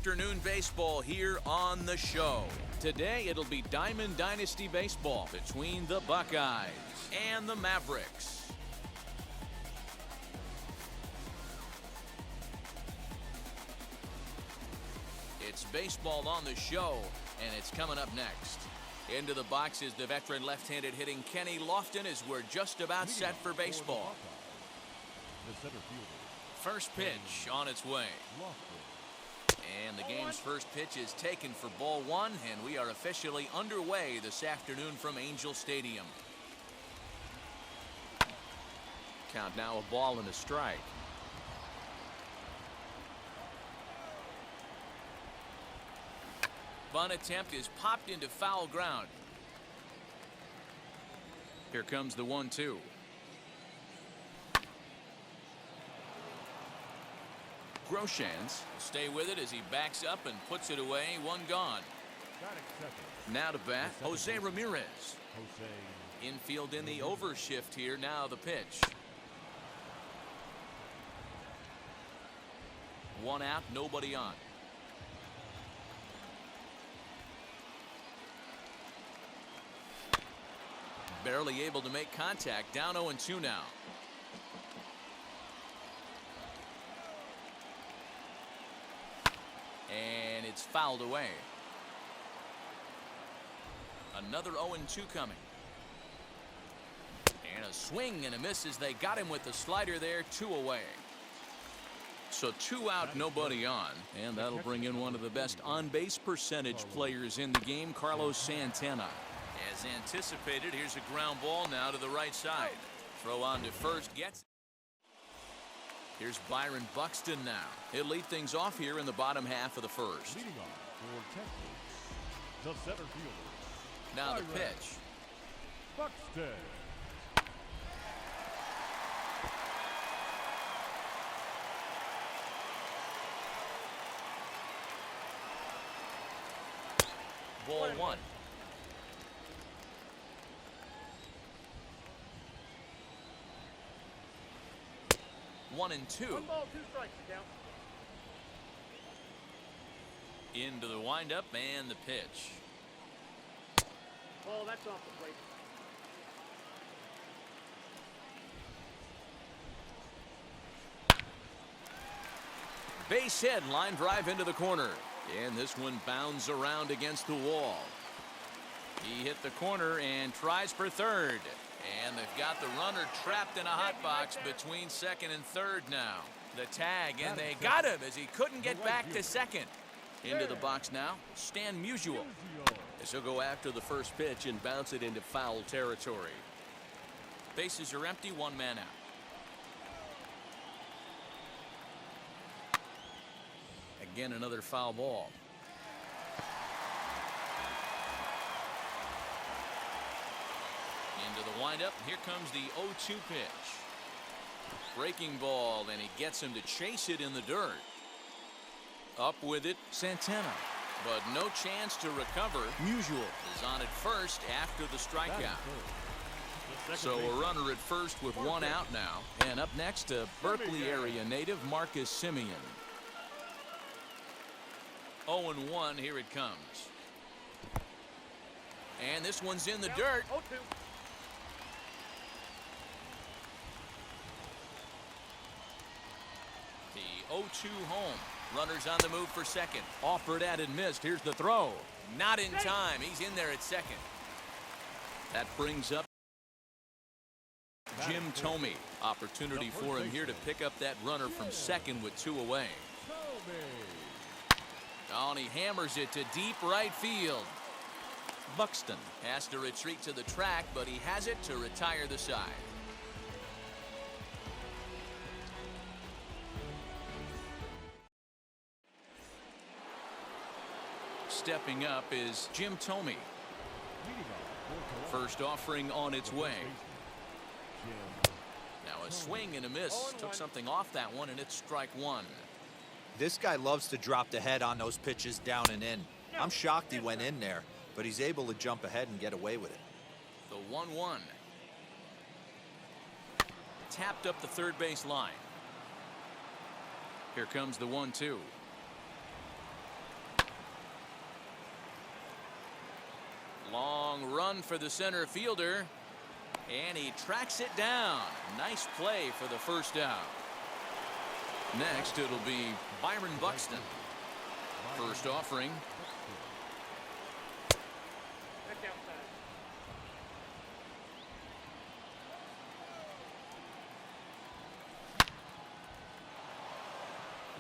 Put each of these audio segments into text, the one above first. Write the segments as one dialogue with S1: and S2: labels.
S1: afternoon baseball here on the show. Today it'll be Diamond Dynasty baseball between the Buckeyes and the Mavericks. It's baseball on the show, and it's coming up next. Into the box is the veteran left-handed hitting Kenny Lofton as we're just about set for baseball. First pitch on its way. And the game's first pitch is taken for ball one, and we are officially underway this afternoon from Angel Stadium. Count now a ball and a strike. Bunt attempt is popped into foul ground. Here comes the 1-2. Groshans will stay with it as he backs up and puts it away. One gone. Now to bat, Jose Ramirez. Infield in the overshift here. Now the pitch. One out, nobody on. Barely able to make contact. Down 0-2 now. And it's fouled away. Another 0-2 coming. And a swing and a miss as they got him with the slider there. 2 away. So 2 out, nobody on. And that'll bring in one of the best on-base percentage players in the game, Carlos Santana. As anticipated, here's a ground ball now to the right side. Throw on to first, gets it. Here's Byron Buxton now. He'll lead things off here in the bottom half of the first.
S2: Leading off for Texas, the center fielder.
S1: Now the pitch.
S2: Buxton.
S1: Ball one. One and two.
S3: 1 ball, 2 strikes, count.
S1: Into the windup and the pitch.
S3: Oh, that's off the plate.
S1: Base hit, line drive into the corner. And this one bounds around against the wall. He hit the corner and tries for third. And they've got the runner trapped in a hot box between second and third now. The tag, and they got him as he couldn't get back to second. Into the box now, Stan Musial. As he'll go after the first pitch and bounce it into foul territory. Bases are empty, 1 man out. Again, another foul ball. Into the windup. Here comes the 0-2 pitch. Breaking ball, and he gets him to chase it in the dirt. Up with it, Santana. But no chance to recover. Musial is on at first after the strikeout. So a runner at first with 1 out now. And up next, a Berkeley area native, Marcus Simeon. 0-1, here it comes. And this one's in the dirt.
S3: 0-2.
S1: The 0-2 home. Runners on the move for second. Offered at and missed. Here's the throw. Not in time. He's in there at second. That brings up Jim Thome. Opportunity for him here to pick up that runner from second with 2 away. Oh, and he hammers it to deep right field. Buxton has to retreat to the track, but he has it to retire the side. Stepping up is Jim Thome. First offering on its way. Now a swing and a miss. Took something off that one, and it's strike 1.
S4: This guy loves to drop the head on those pitches down and in. I'm shocked he went in there, but he's able to jump ahead and get away with it.
S1: The 1-1. Tapped up the third base line. Here comes the 1-2. Long run for the center fielder. And he tracks it down. Nice play for the first out. Next, it'll be Byron Buxton. First offering.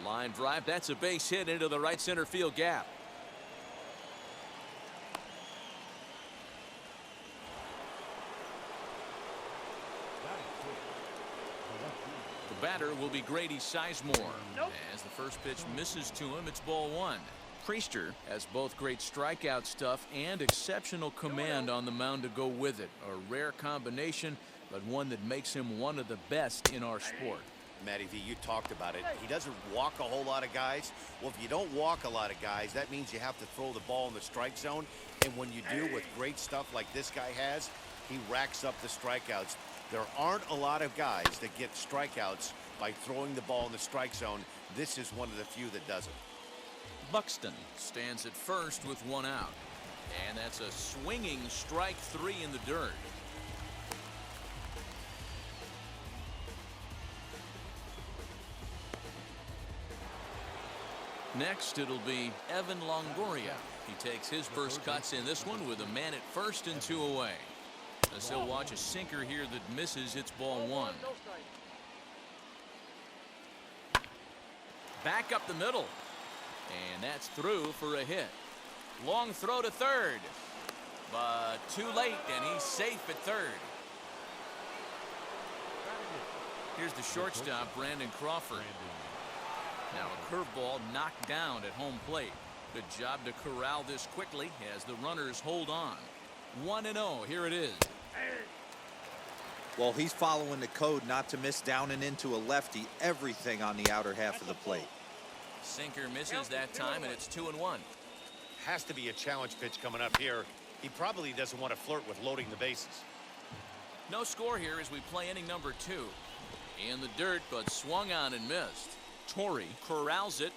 S1: Line drive. That's a base hit into the right center field gap. The batter will be Grady Sizemore. As the first pitch misses to him, it's ball one. Priester has both great strikeout stuff and exceptional command on the mound to go with it. A rare combination, but one that makes him one of the best in our sport.
S3: Matty V, you talked about it. He doesn't walk a whole lot of guys. Well, if you don't walk a lot of guys, that means you have to throw the ball in the strike zone. And when you do with great stuff like this guy has, he racks up the strikeouts. There aren't a lot of guys that get strikeouts by throwing the ball in the strike zone. This is one of the few that does it.
S1: Buxton stands at first with one out. And that's a swinging strike three in the dirt. Next, it'll be Evan Longoria. He takes his first cuts in this one with a man at first and two away. As he'll watch a sinker here that misses, it's ball one. Back up the middle. And that's through for a hit. Long throw to third. But too late, and he's safe at third. Here's the shortstop, Brandon Crawford. Now a curveball knocked down at home plate. Good job to corral this quickly as the runners hold on. 1-0, here it is.
S4: Well, he's following the code not to miss down and into a lefty. Everything on the outer half of the plate.
S1: Sinker misses that time, and it's 2-1.
S3: Has to be a challenge pitch coming up here. He probably doesn't want to flirt with loading the bases.
S1: No score here as we play inning number 2. In the dirt, but swung on and missed. Torrey corrals it,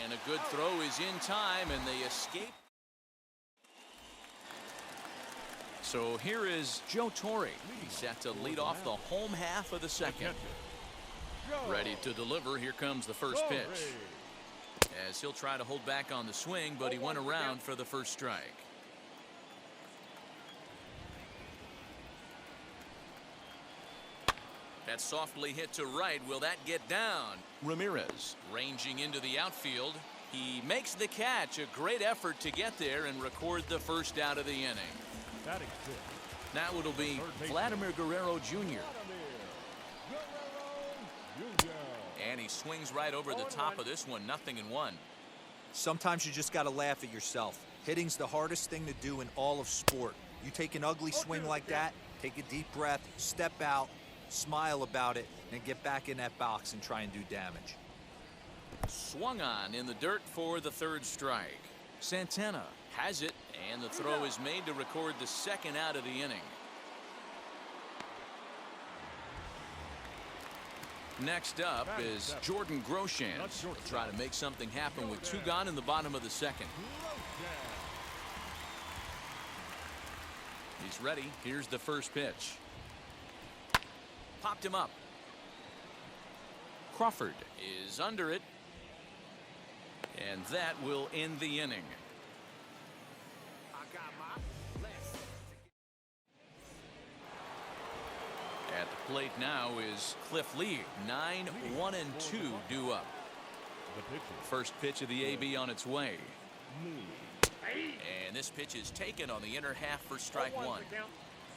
S1: and a good throw is in time, and they escape. So here is Joe Torrey. He's set to lead off the home half of the second. Ready to deliver. Here comes the first pitch. As he'll try to hold back on the swing, but he went around for the first strike. That's softly hit to right. Will that get down? Ramirez ranging into the outfield. He makes the catch. A great effort to get there and record the first out of the inning. Now it'll be Vladimir Guerrero Jr. And he swings right over the top of this one. 0-1.
S4: Sometimes you just got to laugh at yourself. Hitting's the hardest thing to do in all of sport. You take an ugly swing like that, take a deep breath, step out, smile about it, and get back in that box and try and do damage.
S1: Swung on in the dirt for the third strike. Santana has it, and the throw is made to record the second out of the inning. Next up is Jordan Groshans. He'll try to make something happen with 2 gone in the bottom of the second. He's ready. Here's the first pitch. Popped him up. Crawford is under it. And that will end the inning. At the plate now is Cliff Lee. 9-1-2 due up. First pitch of the AB on its way. And this pitch is taken on the inner half for strike one.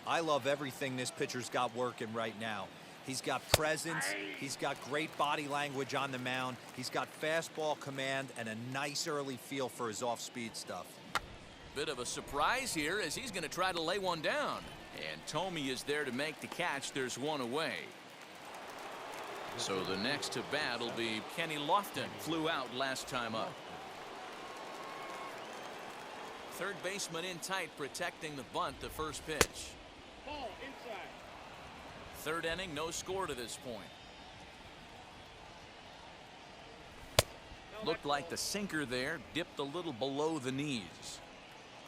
S4: I love everything this pitcher's got working right now. He's got presence, he's got great body language on the mound, he's got fastball command and a nice early feel for his off-speed stuff.
S1: Bit of a surprise here as he's going to try to lay one down. And Tomey is there to make the catch. There's one away. So the next to bat will be Kenny Lofton. Flew out last time up. Third baseman in tight, protecting the bunt, the first pitch.
S5: Ball inside.
S1: Third inning, no score to this point. Looked like the sinker there dipped a little below the knees.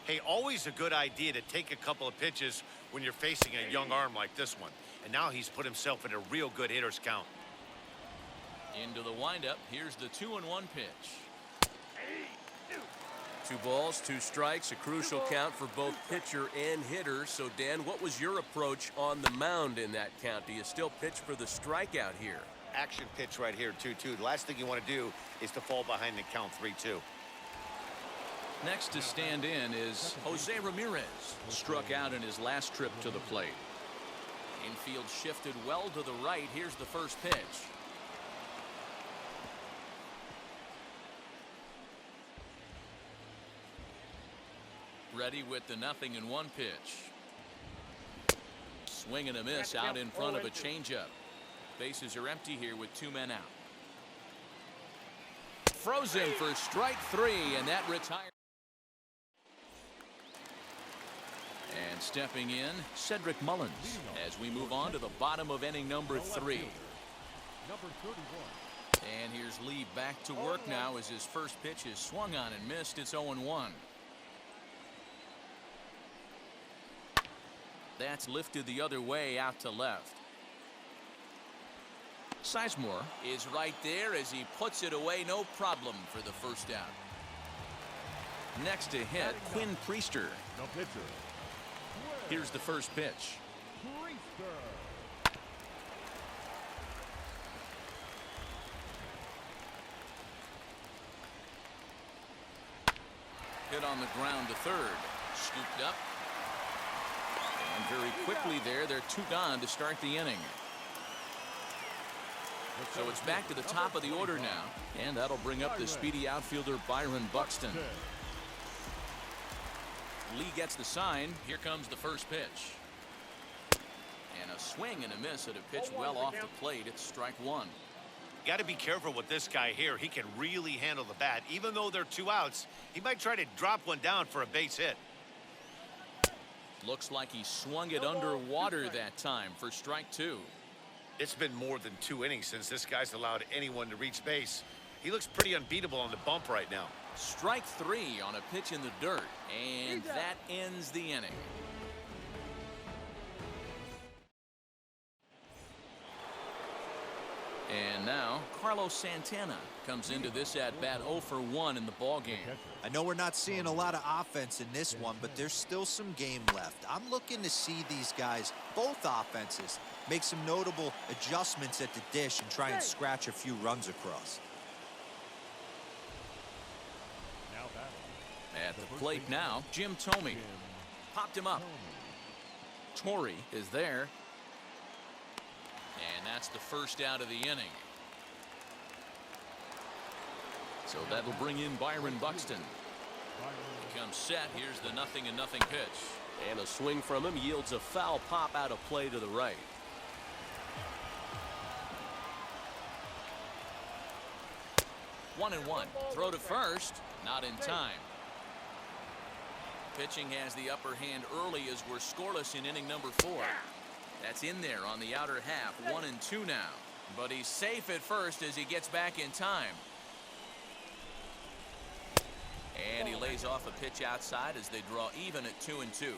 S3: Hey, always a good idea to take a couple of pitches when you're facing a young arm like this one. And now he's put himself in a real good hitter's count.
S1: Into the windup. Here's the 2-1 pitch.
S5: 2 balls, 2 strikes, a crucial count for both pitcher and hitter. So, Dan, what was your approach on the mound in that count? Do you still pitch for the strikeout here?
S3: Action pitch right here, 2-2. The last thing you want to do is to fall behind the count 3-2.
S1: Next to stand in is Jose Ramirez. Struck out in his last trip to the plate. Infield shifted well to the right. Here's the first pitch. Ready with the 0-1 pitch. Swing and a miss out in front of a changeup. Bases are empty here with 2 men out. Frozen for strike 3, and that retires. And stepping in, Cedric Mullins as we move on to the bottom of inning number 3.
S2: Number 31.
S1: And here's Lee back to work now as his first pitch is swung on and missed. It's 0-1. That's lifted the other way out to left. Sizemore is right there as he puts it away, no problem for the first out. Next to hit, Quinn Priester.
S2: The pitcher.
S1: Here's the first pitch.
S2: Priester.
S1: Hit on the ground to third. Scooped up. And very quickly there, they're 2 gone to start the inning. So it's back to the top of the order now. And that'll bring up the speedy outfielder Byron Buxton. Lee gets the sign. Here comes the first pitch. And a swing and a miss at a pitch well off the plate. It's strike 1.
S3: Got to be careful with this guy here. He can really handle the bat. Even though they're 2 outs, he might try to drop one down for a base hit.
S1: Looks like he swung it underwater that time for strike 2.
S3: It's been more than 2 innings since this guy's allowed anyone to reach base. He looks pretty unbeatable on the bump right now.
S1: Strike 3 on a pitch in the dirt. And that ends the inning. And now Carlos Santana comes into this at bat 0 for 1 in the ball game.
S4: I know we're not seeing a lot of offense in this one, but there's still some game left. I'm looking to see these guys, both offenses, make some notable adjustments at the dish and try and scratch a few runs across.
S2: Now batting.
S1: At the plate now, Jim Thome. Popped him up. Torrey is there. And that's the first out of the inning. So that'll bring in Byron Buxton. He comes set. Here's the 0-0 pitch.
S5: And a swing from him yields a foul pop out of play to the right.
S1: One and one. Throw to first. Not in time. Pitching has the upper hand early as we're scoreless in inning number 4. That's in there on the outer half. 1 and 2 now. But he's safe at first as he gets back in time. And he lays off a pitch outside as they draw even at 2 and 2.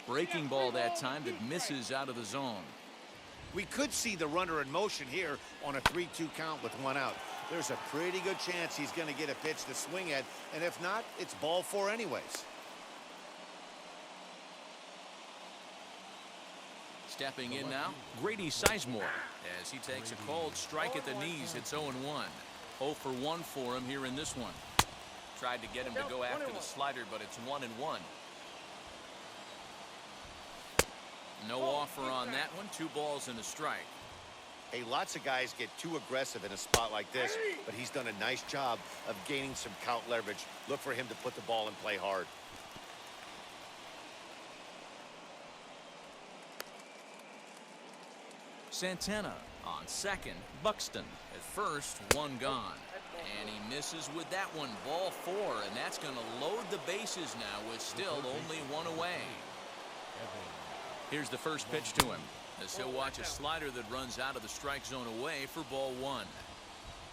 S1: Breaking ball that time that misses out of the zone.
S3: We could see the runner in motion here on a 3-2 count with 1 out. There's a pretty good chance he's going to get a pitch to swing at, and if not, it's ball 4 anyways.
S1: Stepping in now, Grady Sizemore as he takes a called strike at the knees. It's 0-1. 0 for 1 for him here in this one. Tried to get him to go after the slider, but it's 1 and 1. No offer on that one. 2 balls and a strike.
S3: Hey, lots of guys get too aggressive in a spot like this, but he's done a nice job of gaining some count leverage. Look for him to put the ball in play hard.
S1: Santana on second. Buxton at first. 1 gone. And he misses with that one. Ball 4. And that's going to load the bases now with still only 1 away. Here's the first pitch to him as he'll watch a slider that runs out of the strike zone away for ball 1.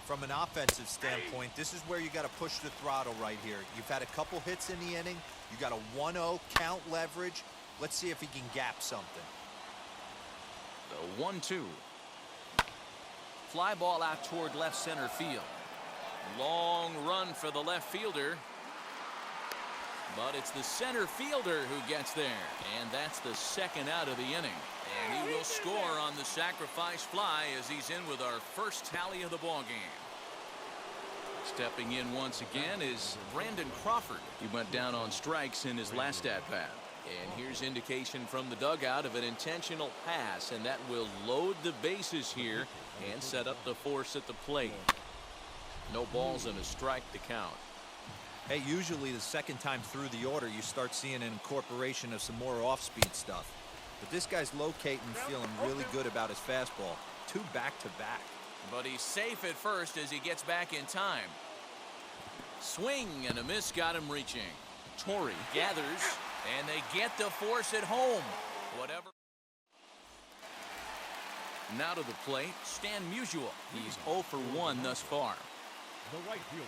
S4: From an offensive standpoint, this is where you got to push the throttle right here. You've had a couple hits in the inning. You got a 1-0 count leverage. Let's see if he can gap something.
S1: The 1-2. Fly ball out toward left center field. Long run for the left fielder. But it's the center fielder who gets there. And that's the second out of the inning. And he will score on the sacrifice fly as he's in with our first tally of the ball game. Stepping in once again is Brandon Crawford. He went down on strikes in his last at-bat. And here's indication from the dugout of an intentional pass, and that will load the bases here and set up the force at the plate. No balls and a strike to count.
S4: Hey, usually the second time through the order, you start seeing an incorporation of some more off-speed stuff. But this guy's locating, feeling really good about his fastball. 2 back-to-back.
S1: But he's safe at first as he gets back in time. Swing and a miss got him reaching. Torrey gathers, and they get the force at home. Whatever. Now to the plate, Stan Musial. He's 0 for 1 thus far.
S2: The right fielder.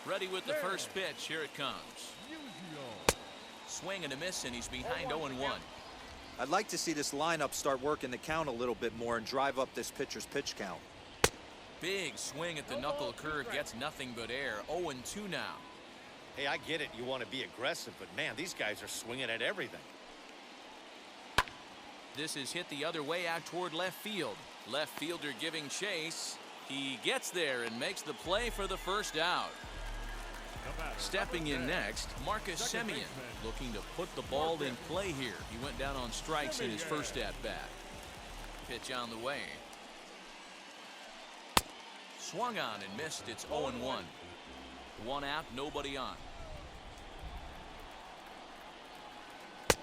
S1: Ready with the first pitch. Here it comes. Swing and a miss, and he's behind 0-1.
S4: I'd like to see this lineup start working the count a little bit more and drive up this pitcher's pitch count.
S1: Big swing at the knuckle curve, gets nothing but air. 0-2 now.
S3: Hey, I get it. You want to be aggressive, but man, these guys are swinging at everything.
S1: This is hit the other way out toward left field. Left fielder giving chase. He gets there and makes the play for the first out. Stepping in next, Marcus Semien, looking to put the ball in play here. He went down on strikes in his first at-bat. Pitch on the way. Swung on and missed. It's 0-1. 1 out, nobody on.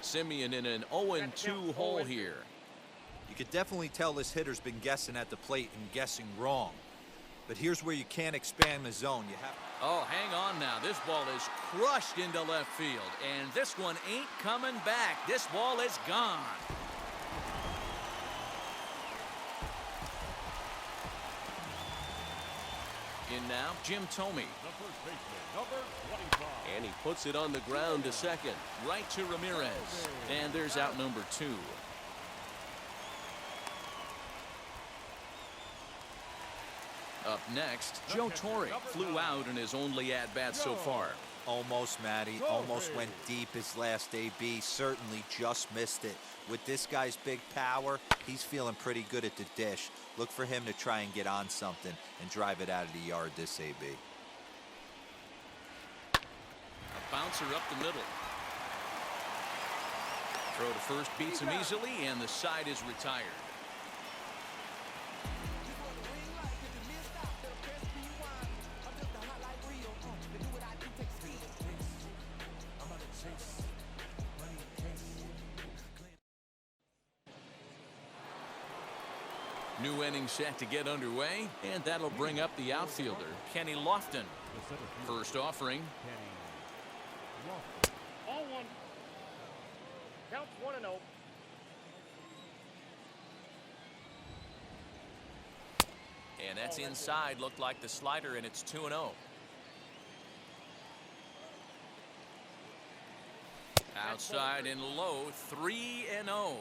S1: Semien in an 0-2 hole here.
S4: You could definitely tell this hitter's been guessing at the plate and guessing wrong. But here's where you can't expand the zone. You have.
S1: Oh, hang on now. This ball is crushed into left field, and this one ain't coming back. This ball is gone. In now, Jim Thome.
S2: The first baseman, number 25.
S5: And he puts it on the ground to second.
S1: Right to Ramirez. And there's out number 2. Up next, Joe Torre flew out in his only at-bat so far.
S4: Almost, Matty. Almost went deep his last AB. Certainly just missed it. With this guy's big power, he's feeling pretty good at the dish. Look for him to try and get on something and drive it out of the yard this AB.
S1: A bouncer up the middle. Throw to first beats him easily, and the side is retired. New inning set to get underway, and that'll bring up the outfielder, Kenny Lofton. First offering.
S6: All 1. Counts 1-0.
S1: And that's inside. Looked like the slider, and it's 2-0. Outside and low, 3-0.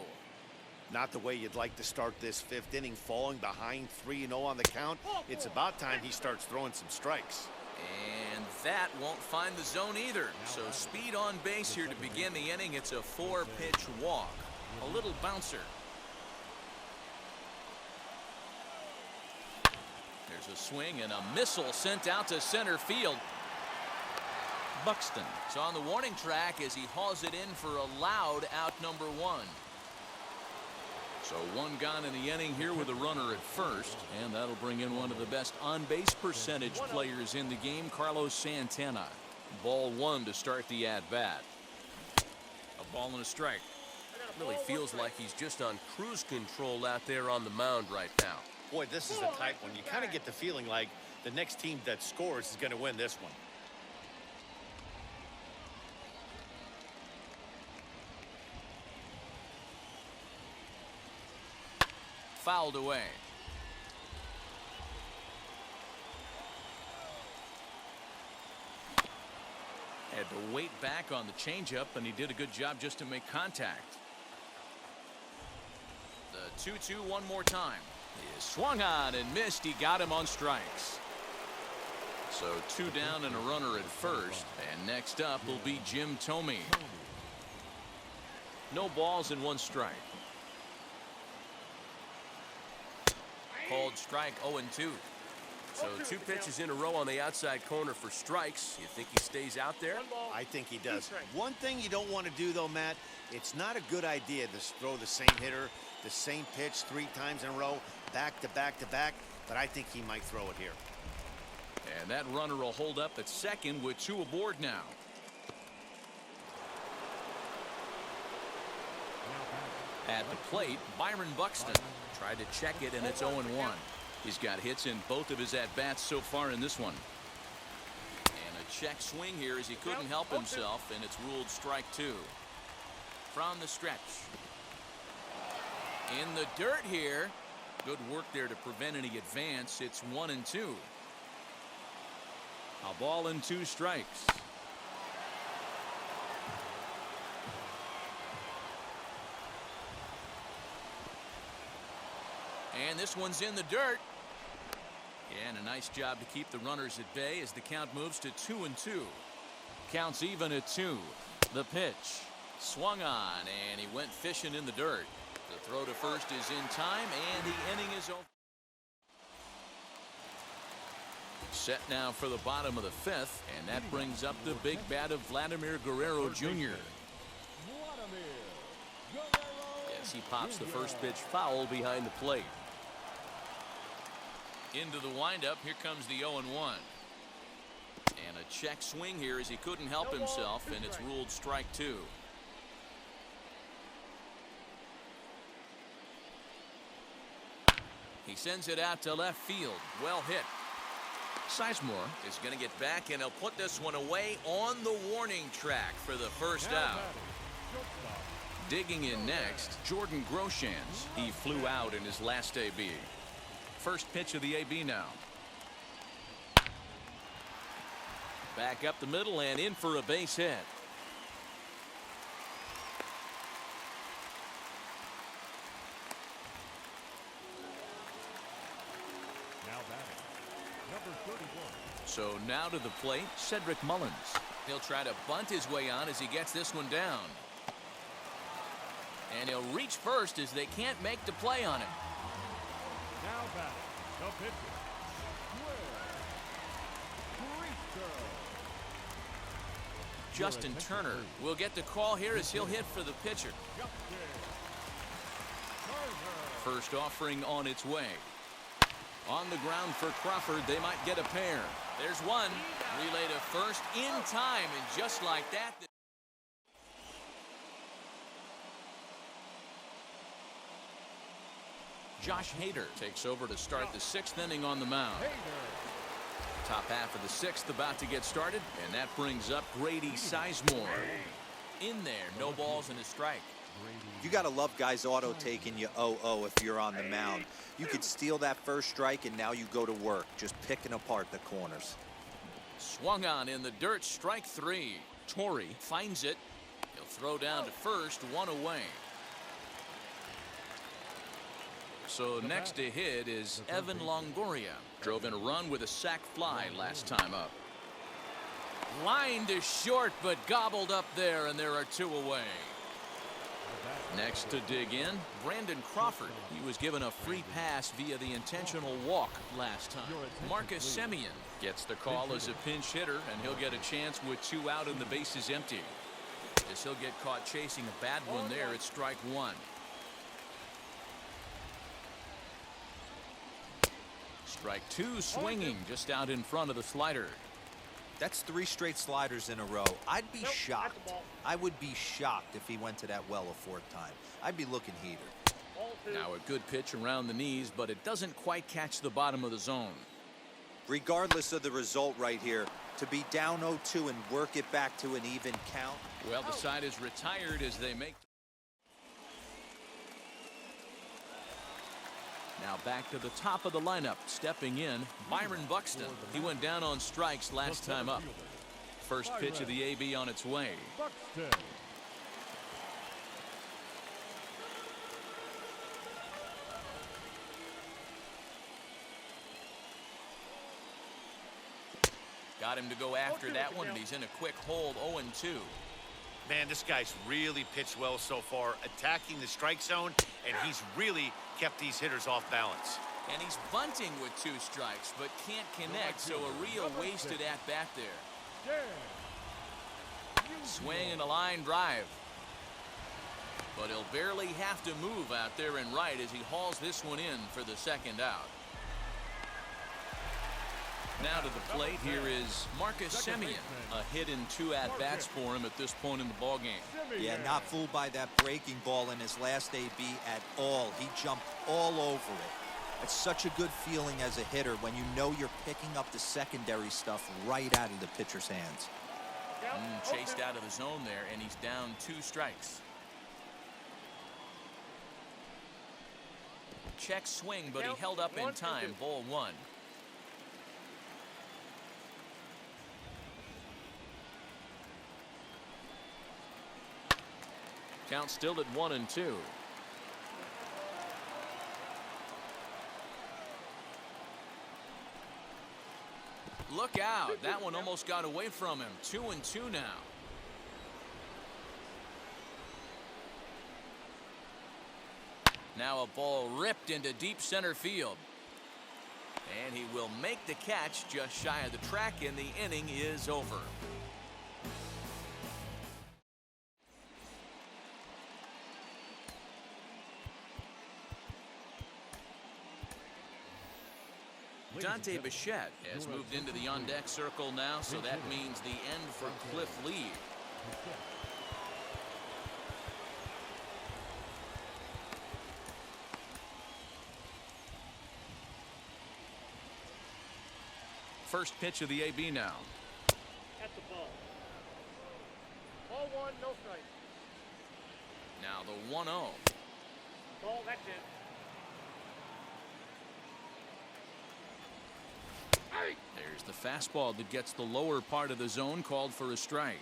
S3: Not the way you'd like to start this 5th inning, falling behind 3-0 on the count. It's about time he starts throwing some strikes.
S1: And that won't find the zone either. So speed on base here to begin the inning. It's a 4-pitch walk. A little bouncer. There's a swing and a missile sent out to center field. Buxton is on the warning track as he hauls it in for a loud out number 1. So 1 gone in the inning here with a runner at first, and that'll bring in one of the best on-base percentage players in the game, Carlos Santana. Ball 1 to start the at-bat. A ball and a strike.
S5: Really feels like he's just on cruise control out there on the mound right now.
S3: Boy, this is a tight one. You kind of get the feeling like the next team that scores is going to win this one.
S1: Fouled away. Had to wait back on the changeup, and he did a good job just to make contact. The 2-2 one more time. He swung on and missed. He got him on strikes. So 2 down and a runner at first. And next up will be Jim Thome. No balls and 1 strike. Called strike 0-2.
S5: So 2 pitches in a row on the outside corner for strikes. You think he stays out there?
S3: I think he does. One thing you don't want to do, though, Matt, it's not a good idea to throw the same hitter, the same pitch 3 times in a row, back to back to back, but I think he might throw it here.
S1: And that runner will hold up at second with 2 aboard now. At the plate, Byron Buxton tried to check it, and it's 0-1. He's got hits in both of his at-bats so far in this one. And a check swing here as he couldn't help himself, and it's ruled strike 2. From the stretch. In the dirt here. Good work there to prevent any advance. It's 1-2. A ball and 2 strikes. And this one's in the dirt. And a nice job to keep the runners at bay as the count moves to 2-2. Counts even at 2. The pitch. Swung on, and he went fishing in the dirt. The throw to first is in time, and the inning is over. Set now for the bottom of the 5th, and that brings up the big bat of Vladimir Guerrero Jr. Yes, he pops the first pitch foul behind the plate. Into the windup, here comes the 0-1. And a check swing here as he couldn't help himself, and it's ruled strike 2. He sends it out to left field. Well hit. Sizemore is going to get back, and he'll put this one away on the warning track for the first out. Digging in next, Jordan Groshans. He flew out in his last AB. First pitch of the AB now. Back up the middle and in for a base hit. So now to the plate, Cedric Mullins. He'll try to bunt his way on as he gets this one down. And he'll reach first as they can't make the play on it.
S2: Now batting, the pitcher.
S1: Justin Turner will get the call here as he'll hit for the pitcher. First offering on its way. On the ground for Crawford, they might get a pair. There's one. Relay to first in time, and just like that. Josh Hader takes over to start the 6th inning on the mound. Top half of the 6th about to get started, and that brings up Grady Sizemore. In there, no balls and a strike.
S4: You got to love guys auto taking you 0-0 if you're on the mound. You could steal that first strike, and now you go to work, just picking apart the corners.
S1: Swung on in the dirt, strike 3. Torrey finds it. He'll throw down to first, 1 away. So next to hit is Evan Longoria. Drove in a run with a sac fly last time up. Line to short, but gobbled up there, and there are 2 away. Next to dig in, Brandon Crawford. He was given a free pass via the intentional walk last time. Marcus Semien gets the call as a pinch hitter, and he'll get a chance with 2 out and the bases empty. As he'll get caught chasing a bad one there, it's strike 1. Strike 2 swinging just out in front of the slider.
S4: That's 3 straight sliders in a row. I'd be shocked. I would be shocked if he went to that well a 4th time. I'd be looking heater.
S1: Now a good pitch around the knees, but it doesn't quite catch the bottom of the zone.
S4: Regardless of the result right here, to be down 0-2 and work it back to an even count.
S1: Well, the side is retired as they make. Now back to the top of the lineup. Stepping in, Byron Buxton. He went down on strikes last time up. first pitch of the AB on its way.
S2: Buxton.
S1: Got him to go after that one, and he's in a quick hold, 0-2.
S3: Man, this guy's really pitched well so far, attacking the strike zone, and he's really kept these hitters off balance.
S1: And he's bunting with 2 strikes, but can't connect, so a real wasted at-bat there. Swing and a line drive. But he'll barely have to move out there and right as he hauls this one in for the second out. Now to the plate, here is Marcus Semien. A hit in 2 at-bats for him at this point in the ballgame.
S4: Yeah, not fooled by that breaking ball in his last AB at all. He jumped all over it. It's such a good feeling as a hitter when you know you're picking up the secondary stuff right out of the pitcher's hands.
S1: Chased out of the zone there, and he's down 2 strikes. Check swing, but he held up in time. Ball 1. Count still at 1-2. Look out. That one almost got away from him. 2-2 now. Now a ball ripped into deep center field. And he will make the catch just shy of the track, and the inning is over. Dante Bichette has moved into the on-deck circle now, so that means the end for Cliff Lee. First pitch of the AB now.
S6: That's the ball. Ball 1, no strike.
S1: Now the 1-0.
S6: Ball, that's it.
S1: There's the fastball that gets the lower part of the zone, called for a strike.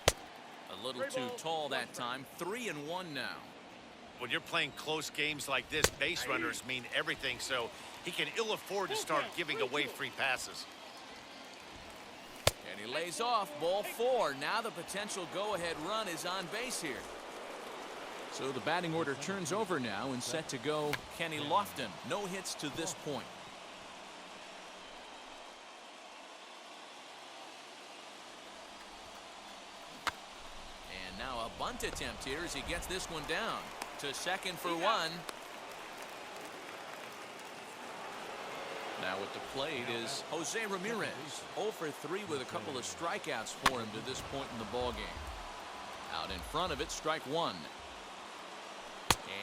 S1: A little too tall that time. 3-1 now.
S3: When you're playing close games like this, base runners mean everything, so he can ill afford to start giving away free passes.
S1: And he lays off. Ball 4. Now the potential go-ahead run is on base here. So the batting order turns over now, and set to go Kenny Lofton. No hits to this point. Now a bunt attempt here as he gets this one down to second for 1. Now at the plate is Jose Ramirez. 0 for 3 with a couple of strikeouts for him to this point in the ballgame. Out in front of it, strike 1.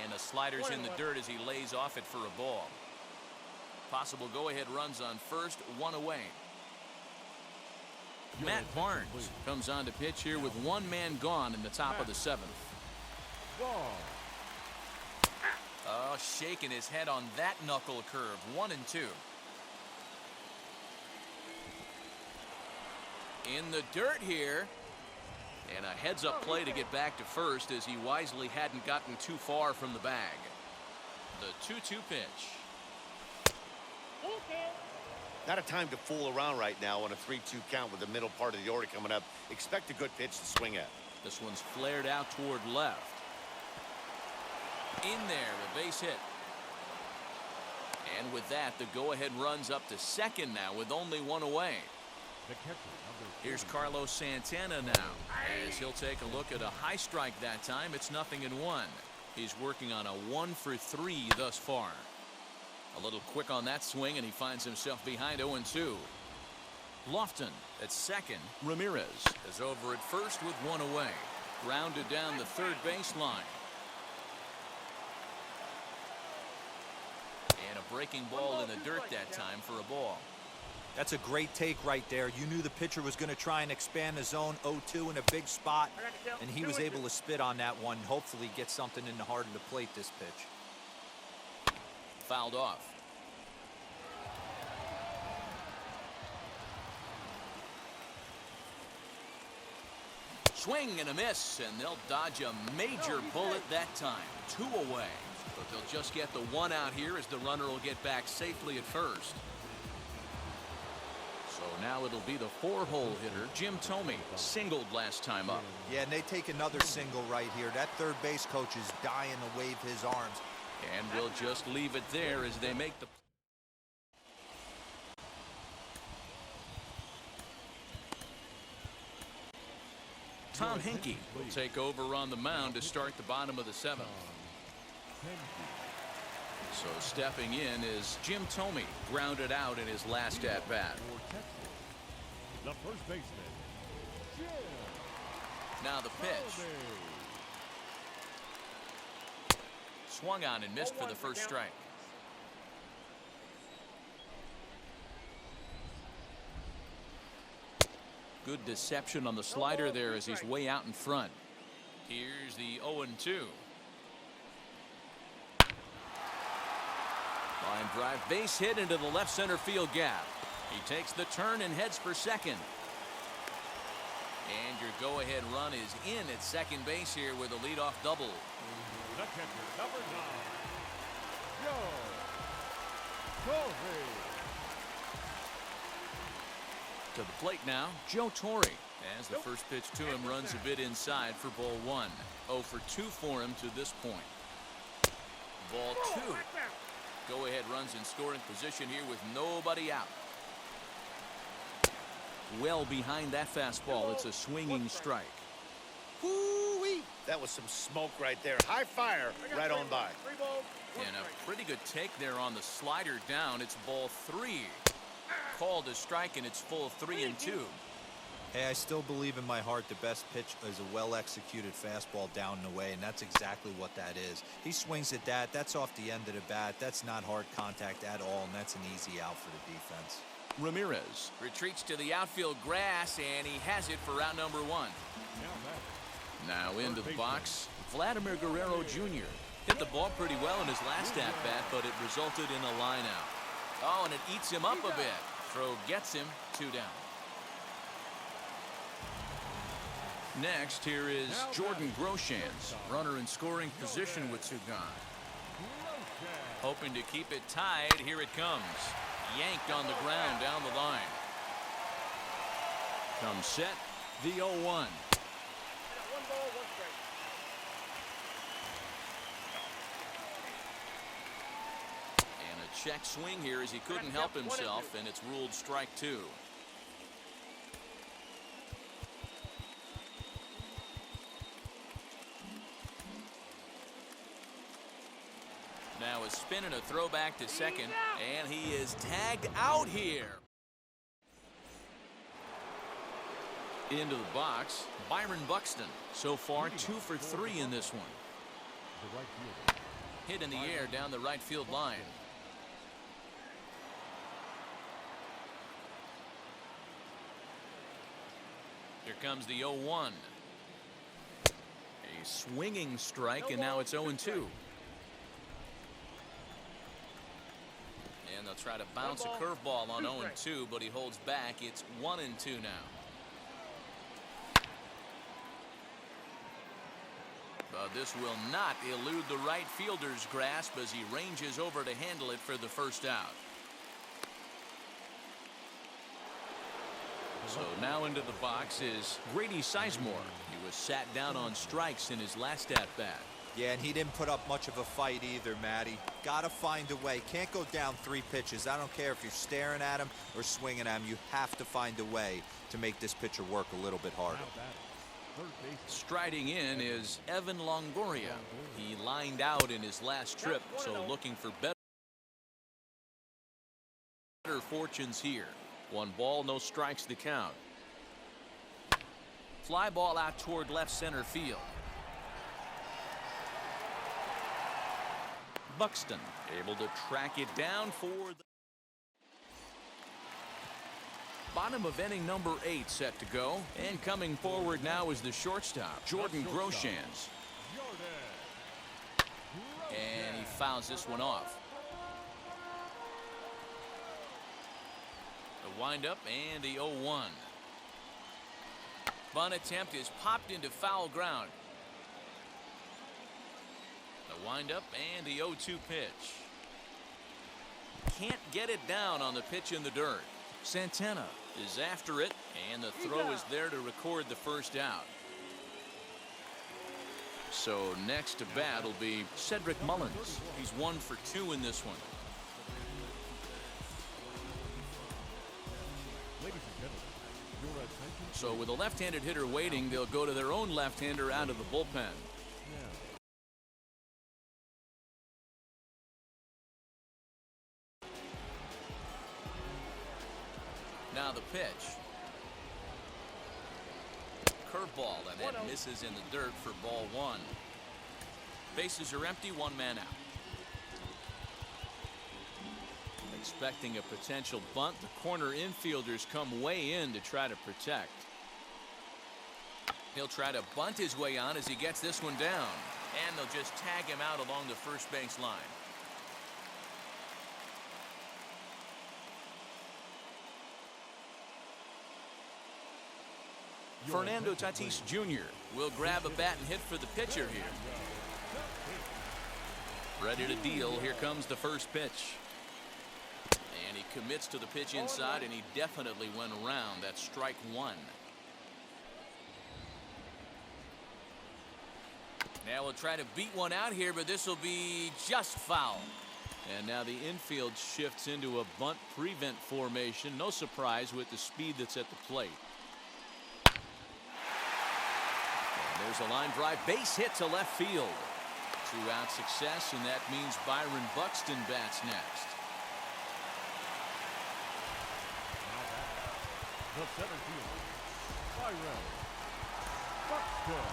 S1: And a slider's in the dirt as he lays off it for a ball. Possible go-ahead runs on first, 1 away. Matt Barnes comes on to pitch here with 1 man gone in the top of the 7th. Oh, shaking his head on that knuckle curve. 1-2. In the dirt here. And a heads-up play to get back to first as he wisely hadn't gotten too far from the bag. The 2-2 pitch.
S3: Not a time to fool around right now on a 3-2 count with the middle part of the order coming up. Expect a good pitch to swing at.
S1: This one's flared out toward left. In there, a base hit. And with that, the go-ahead runs up to second now with only 1 away. Here's Carlos Santana now, as he'll take a look at a high strike that time. It's 0-1. He's working on a 1 for 3 thus far. A little quick on that swing, and he finds himself behind 0-2. Lofton at second. Ramirez is over at first with 1 away. Grounded down the third baseline. And a breaking ball in the dirt that time for a ball.
S4: That's a great take right there. You knew the pitcher was going to try and expand the zone. 0-2 in a big spot, and he was able to spit on that one. Hopefully get something in the heart of the plate this pitch.
S1: Fouled off. Swing and a miss, and they'll dodge a major bullet that time. 2 away. But they'll just get the 1 out here as the runner will get back safely at first. So now it'll be the 4-hole hitter, Jim Thome, singled last time up.
S4: Yeah, and they take another single right here. That third base coach is dying to wave his arms.
S1: And we'll just leave it there as they make the... Tom Hinkie will take over on the mound to start the bottom of the 7th. So stepping in is Jim Thome, grounded out in his last at-bat.
S2: The first baseman, Jim.
S1: Now the pitch. Swung on and missed for the first strike. Good deception on the slider there as he's way out in front. Here's the 0-2. Line drive, base hit into the left center field gap. He takes the turn and heads for second. And your go-ahead run is in at second base here with a leadoff double.
S2: The catcher, number 9, Joe Torre.
S1: To the plate now, Joe Torre. As the first pitch to him runs a bit inside for ball 1. 0 for 2 for him to this point. Ball 2. Go-ahead runs in scoring position here with nobody out. Well behind that fastball, it's a swinging strike.
S3: Woo-wee. That was some smoke right there. High fire right on by.
S1: And a pretty good take there on the slider down. It's ball 3. Called a strike, and it's full 3-2.
S4: Hey, I still believe in my heart the best pitch is a well-executed fastball down and away, and that's exactly what that is. He swings at that. That's off the end of the bat. That's not hard contact at all, and that's an easy out for the defense.
S1: Ramirez retreats to the outfield grass, and he has it for out number 1. Now into the box, Vladimir Guerrero Jr. hit the ball pretty well in his last at-bat, but it resulted in a line out. Oh, and it eats him up a bit. Throw gets him 2 down. Next, here is Jordan Groshans, runner in scoring position with 2 gone. Hoping to keep it tied, here it comes. Yanked on the ground down the line. Comes set, the 0-1.
S6: 1 ball, 1 strike.
S1: And a check swing here as he couldn't help himself, and it's ruled strike 2. Now a spin and a throwback to second, and he is tagged out here. Into the box, Byron Buxton. So far 2 for 3 in this one.
S2: The right fielder.
S1: Hit in the air down the right field line. Here comes the 0-1. A swinging strike, and now it's 0-2. And they'll try to bounce a curveball on 0-2, but he holds back. It's 1-2 now. But this will not elude the right fielder's grasp as he ranges over to handle it for the first out. So now into the box is Grady Sizemore. He was sat down on strikes in his last at-bat.
S4: Yeah, and he didn't put up much of a fight either, Matty. Gotta find a way. Can't go down 3 pitches. I don't care if you're staring at him or swinging at him. You have to find a way to make this pitcher work a little bit harder.
S1: Striding in is Evan Longoria. He lined out in his last trip, so looking for better fortunes here. 1 ball, no strikes to count. Fly ball out toward left center field. Buxton able to track it down for the bottom of inning number 8 set to go. And coming forward now is the shortstop, Jordan Groshans. And he fouls this one off. The windup and the 0-1. Bunt attempt is popped into foul ground. The windup and the 0-2 pitch. Can't get it down on the pitch in the dirt. Santana is after it, and the throw is there to record the first out. So next to bat will be Cedric Mullins. He's 1 for 2 in this one.
S2: Ladies and gentlemen, your attention.
S1: So with a left-handed hitter waiting, they'll go to their own left-hander out of the bullpen. Now the pitch. Curveball, and that misses in the dirt for ball 1. Bases are empty, 1 man out. Expecting a potential bunt, the corner infielders come way in to try to protect. He'll try to bunt his way on as he gets this one down, and they'll just tag him out along the first base line. Fernando Tatis Jr. will grab a bat and hit for the pitcher here. Ready to deal. Here comes the first pitch. And he commits to the pitch inside, and he definitely went around. That's strike 1. Now we'll try to beat one out here, but this will be just foul. And now the infield shifts into a bunt prevent formation. No surprise with the speed that's at the plate. There's a line drive base hit to left field. 2-out success, and that means Byron Buxton bats next.
S2: The center fielder, Byron Buxton.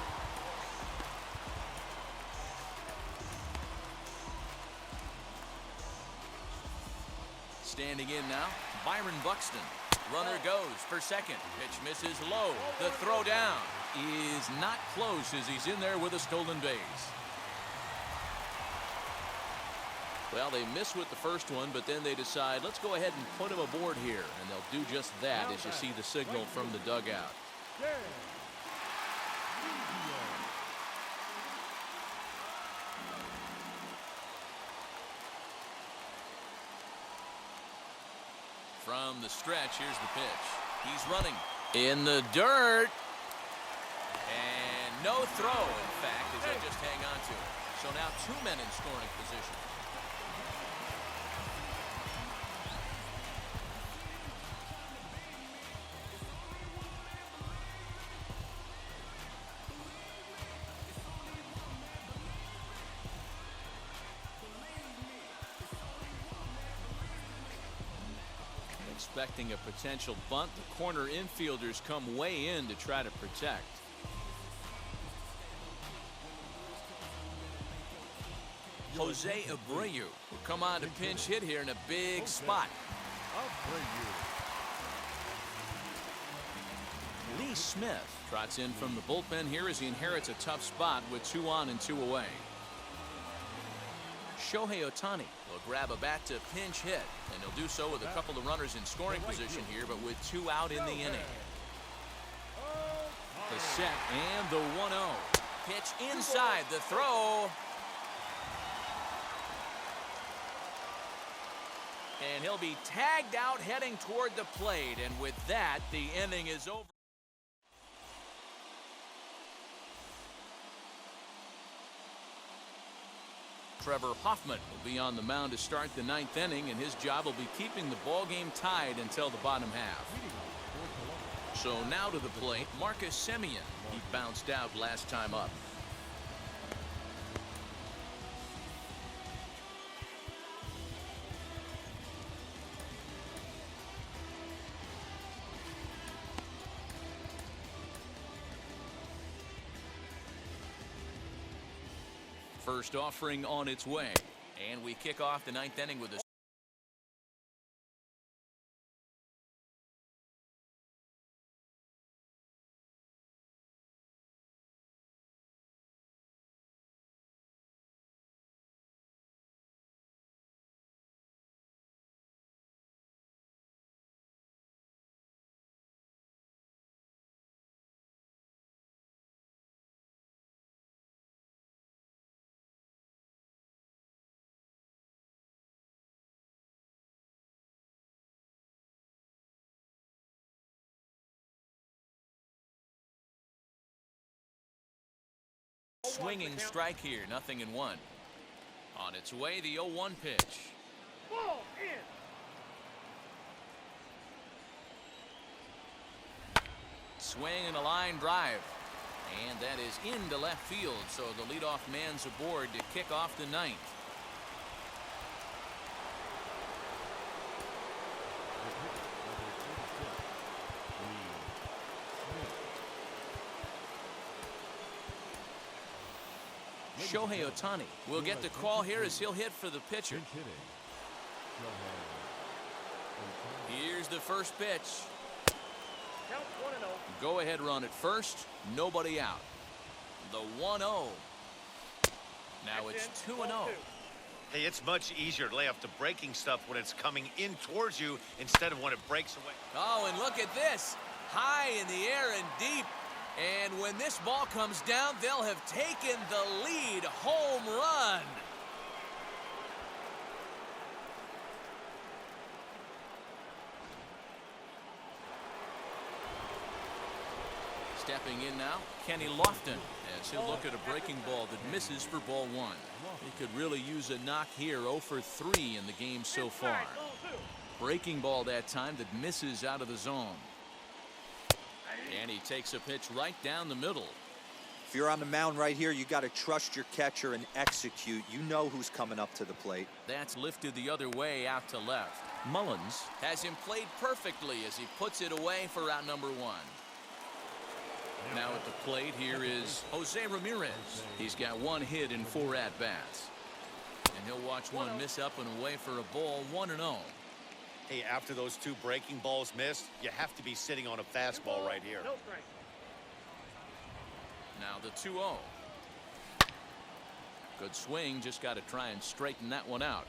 S1: Standing in now, Byron Buxton. Runner goes for second. Pitch misses low. The throw down is not close as he's in there with a stolen base. Well, they miss with the first one, but then they decide, let's go ahead and put him aboard here. And they'll do just that as you see the signal from the dugout. From the stretch, here's the pitch. He's running in the dirt. And no throw, in fact, as they just hang on to it. So now 2 men in scoring position. Expecting a potential bunt, the corner infielders come way in to try to protect. Jose Abreu will come on to pinch hit here in a big spot. Lee Smith trots in from the bullpen here as he inherits a tough spot with 2 on and 2 away. Shohei Ohtani will grab a bat to pinch hit, and he'll do so with a couple of runners in scoring position here, but with 2 out in the inning. The set and the 1-0. Pitch inside, the throw. And he'll be tagged out heading toward the plate, and with that, the inning is over. Trevor Hoffman will be on the mound to start the 9th inning, and his job will be keeping the ball game tied until the bottom half. So now to the plate, Marcus Semien. He bounced out last time up. First offering on its way, and we kick off the 9th inning with a swinging strike here, 0-1. On its way, the 0-1 pitch.
S6: Ball in.
S1: Swing and a line drive. And that is into left field, so the leadoff man's aboard to kick off the ninth. Shohei Ohtani will get the call here as he'll hit for the pitcher. Here's the first pitch.
S6: Count 1-0.
S1: Go ahead run at first, nobody out. The 1-0. Now it's 2-0.
S3: Hey, it's much easier to lay off the breaking stuff when it's coming in towards you instead of when it breaks away.
S1: Oh, and look at this. High in the air and deep. And when this ball comes down, they'll have taken the lead. Home run. Stepping in now, Kenny Lofton, as he'll look at a breaking ball that misses for ball one. He could really use a knock here, 0 for 3 in the game so far. Breaking ball that time that misses out of the zone. And he takes a pitch right down the middle.
S4: If you're on the mound right here, you got to trust your catcher and execute. You know who's coming up to the plate.
S1: That's lifted the other way out to left. Mullins has him played perfectly as he puts it away for out number 1. Now at the plate here is Jose Ramirez. He's got 1 hit in 4 at-bats. And he'll watch one miss up and away for a ball, 1-0.
S3: Hey, after those 2 breaking balls missed, you have to be sitting on a fastball right here.
S6: No strike.
S1: Now the 2-0. Good swing, just got to try and straighten that one out.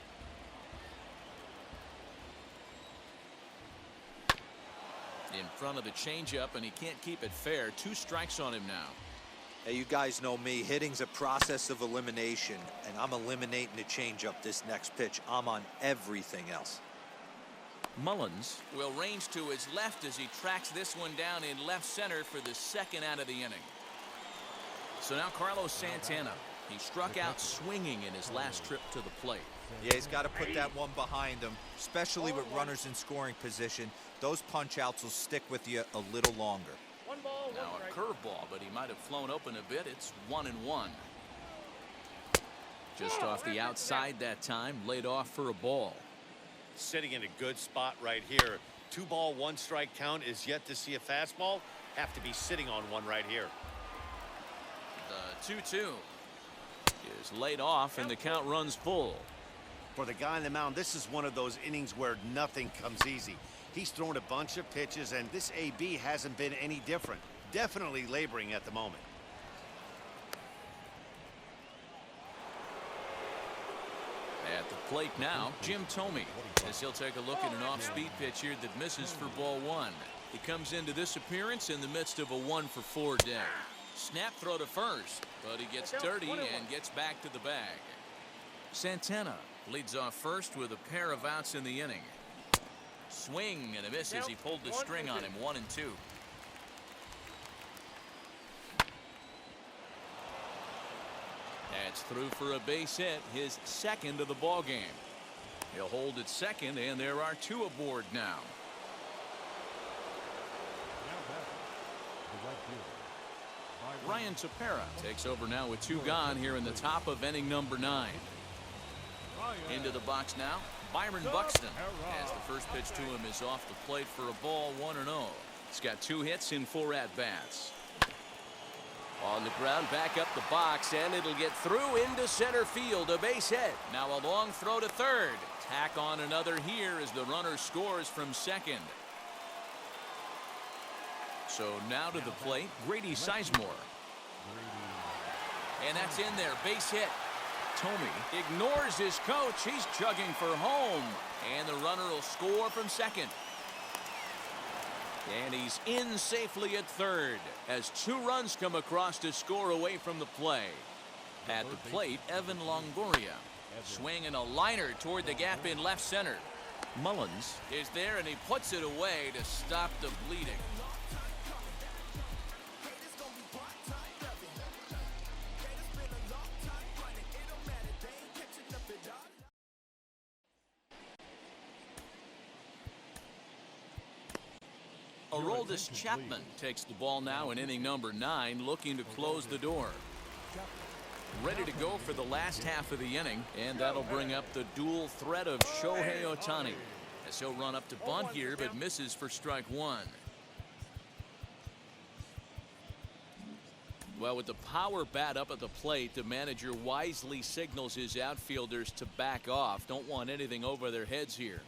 S1: In front of the changeup, and he can't keep it fair. 2 strikes on him now.
S4: Hey, you guys know me. Hitting's a process of elimination, and I'm eliminating the changeup this next pitch. I'm on everything else.
S1: Mullins will range to his left as he tracks this one down in left center for the 2nd out of the inning. So now Carlos Santana. He struck out swinging in his last trip to the plate.
S4: Yeah, he's got to put that one behind him, especially with runners in scoring position. Those punch-outs will stick with you a little longer.
S6: 1 ball, 1
S1: Now a
S6: strike.
S1: curveball, but he might have flown open a bit. It's 1-1. Just off the outside that time, laid off for a ball.
S3: Sitting in a good spot right here. 2 ball, 1 strike count is yet to see a fastball. Have to be sitting on one right here.
S1: The 2-2 is laid off, and the count runs full.
S3: For the guy on the mound, this is one of those innings where nothing comes easy. He's thrown a bunch of pitches, and this AB hasn't been any different. Definitely laboring at the moment.
S1: At the plate now, Jim Thome, as he'll take a look at an off-speed pitch here that misses for ball 1. He comes into this appearance in the midst of a 1-for-4 day. Snap throw to first, but he gets dirty and gets back to the bag. Santana leads off first with a pair of outs in the inning. Swing and a miss as he pulled the string on him, 1-2. That's through for a base hit, his 2nd of the ball game. He'll hold at 2nd, and there are 2 aboard now. Ryan Tepera takes over now with 2 gone here in the top of inning number 9. Into the box now, Byron Buxton, as the first pitch to him is off the plate for a ball, 1-0. He's got 2 hits in 4 at-bats. On the ground, back up the box, and it'll get through into center field, a base hit. Now a long throw to 3rd. Tack on another here as the runner scores from 2nd. So now to the plate, Grady Sizemore. And that's in there, base hit. Thome ignores his coach. He's chugging for home. And the runner will score from 2nd. And he's in safely at 3rd as 2 runs come across to score away from the play. At the plate, Evan Longoria. Swinging a liner toward the gap in left center. Mullins is there, and he puts it away to stop the bleeding. Aroldis Chapman takes the ball now in inning number 9, looking to close the door. Ready to go for the last half of the inning, and that'll bring up the dual threat of Shohei Ohtani, as he'll run up to bunt here, but misses for strike 1. Well, with the power bat up at the plate, the manager wisely signals his outfielders to back off. Don't want anything over their heads here.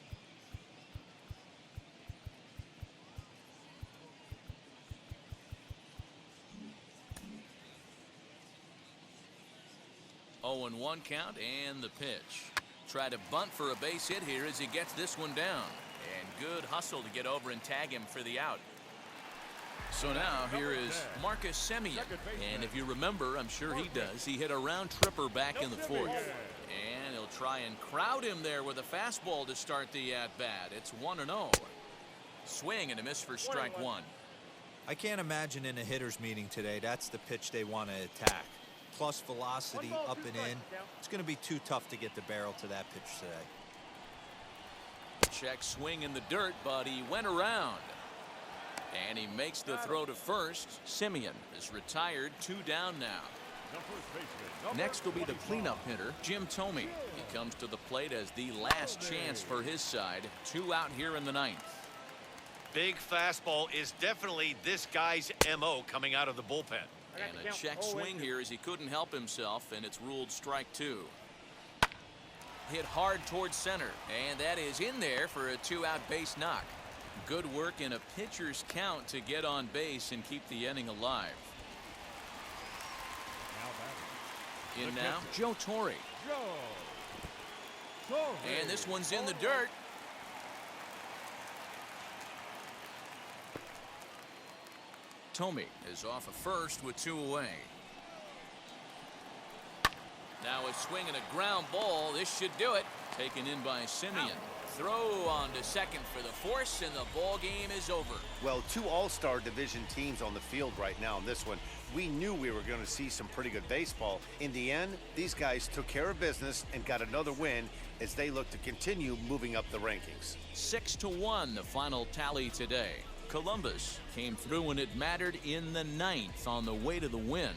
S1: Oh, 0-1 count and the pitch. Try to bunt for a base hit here as he gets this one down. And good hustle to get over and tag him for the out. So now here is Marcus Semien. And if you remember, I'm sure he does, he hit a round tripper back in the 4th. And he'll try and crowd him there with a fastball to start the at-bat. It's 1-0. Swing and a miss for strike 1.
S4: I can't imagine in a hitter's meeting today that's the pitch they want to attack. Plus velocity up and in. It's going to be too tough to get the barrel to that pitch today.
S1: Check swing in the dirt, but he went around. And he makes the throw to first. Semien is retired, 2 down now. Next will be the cleanup hitter, Jim Thome. He comes to the plate as the last chance for his side. 2 out here in the 9th.
S3: Big fastball is definitely this guy's MO coming out of the bullpen.
S1: And a check swing here as he couldn't help himself, and it's ruled strike 2. Hit hard towards center, and that is in there for a 2-out base knock. Good work in a pitcher's count to get on base and keep the inning alive. In now, Joe Torre. And this one's in the dirt. Thome is off of first with 2 away. Now a swing and a ground ball. This should do it. Taken in by Semien. Throw on to second for the force, and the ball game is over.
S3: Well, 2 all-star division teams on the field right now in this one. We knew we were going to see some pretty good baseball. In the end, these guys took care of business and got another win as they look to continue moving up the rankings.
S1: 6-1 the final tally today. Columbus came through when it mattered in the 9th on the way to the win.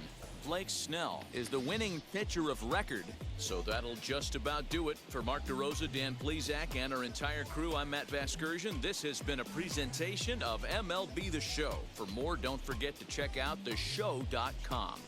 S1: Blake Snell is the winning pitcher of record. So that'll just about do it. For Mark DeRosa, Dan Plesac, and our entire crew, I'm Matt Vasgersian. This has been a presentation of MLB The Show. For more, don't forget to check out theshow.com.